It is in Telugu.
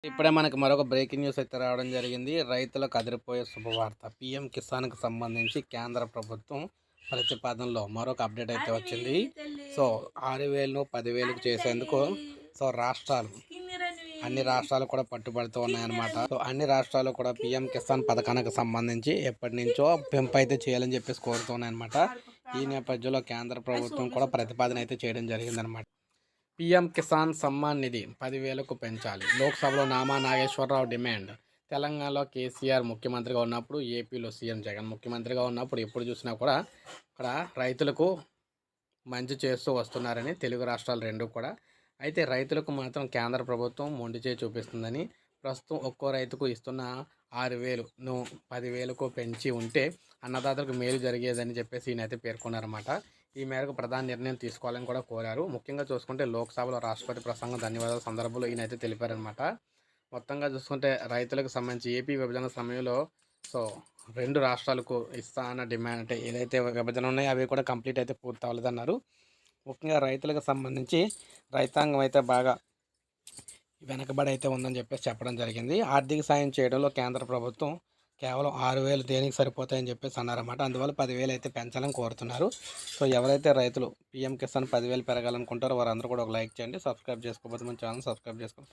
ఇప్పుడే మనకు మరొక బ్రేకింగ్ న్యూస్ అయితే రావడం జరిగింది. రైతులకు అదిరిపోయే శుభవార్త. పీఎం కిసాన్‌కి సంబంధించి కేంద్ర ప్రభుత్వం ప్రతిపాదనలో మరొక అప్డేట్ అయితే వచ్చింది. సో 6,000ను 10,000కు చేసేందుకు రాష్ట్రాలు అన్ని రాష్ట్రాలు కూడా పట్టుబడుతూ ఉన్నాయన్నమాట. సో అన్ని రాష్ట్రాలు కూడా పీఎం కిసాన్ పథకానికి సంబంధించి ఎప్పటి నుంచో పెంపు అయితే చేయాలని చెప్పేసి కోరుతున్నాయన్నమాట. ఈ నేపథ్యంలో కేంద్ర ప్రభుత్వం కూడా ప్రతిపాదన అయితే చేయడం జరిగిందనమాట. పీఎం కిసాన్ సమ్మాన్ నిధి 10,000కు పెంచాలి. లోక్సభలో నామా నాగేశ్వరరావు డిమాండ్. తెలంగాణలో కేసీఆర్ ముఖ్యమంత్రిగా ఉన్నప్పుడు, ఏపీలో సీఎం జగన్ ముఖ్యమంత్రిగా ఉన్నప్పుడు ఎప్పుడు చూసినా కూడా ఇక్కడ రైతులకు మంచి చేస్తూ వస్తున్నారని తెలుగు రాష్ట్రాలు రెండు కూడా. అయితే రైతులకు మాత్రం కేంద్ర ప్రభుత్వం మొండి చేయి చూపిస్తుందని, ప్రస్తుతం ఒక్కో రైతుకు ఇస్తున్న 6,000ను 10,000కు పెంచి ఉంటే అన్నదాతలకు మేలు జరిగేదని చెప్పేసి ఈయనైతే పేర్కొన్నారన్నమాట. ఈ మేరకు ప్రధాన నిర్ణయం తీసుకోవాలని కూడా కోరారు. ముఖ్యంగా చూసుకుంటే లోక్సభలో రాష్ట్రపతి ప్రసంగం ధన్యవాదాల సందర్భంలో ఈయనైతే తెలిపారనమాట. మొత్తంగా చూసుకుంటే రైతులకు సంబంధించి ఏపీ విభజన సమయంలో రెండు రాష్ట్రాలకు ఇస్తా అన్న డిమాండ్ అంటే ఏదైతే విభజన ఉన్నాయో అవి కూడా కంప్లీట్ అయితే పూర్తి అవ్వలేదన్నారు. ముఖ్యంగా రైతులకు సంబంధించి రైతాంగం అయితే బాగా వెనకబడి అయితే ఉందని చెప్పేసి చెప్పడం జరిగింది. ఆర్థిక సాయం చేయడంలో కేంద్ర ప్రభుత్వం కేవలం 6,000 దేనికి సరిపోతాయని చెప్పేసి అన్నారన్నమాట. అందువల్ల 10,000 అయితే పెంచాలని కోరుతున్నారు. సో ఎవరైతే రైతులు పీఎం కిసాన్ 10,000 పెరగాలనుకుంటారో వారందరూ కూడా ఒక లైక్ చేయండి. సబ్స్క్రైబ్ చేసుకోకపోతే మన ఛానల్ సబ్స్క్రైబ్ చేసుకొని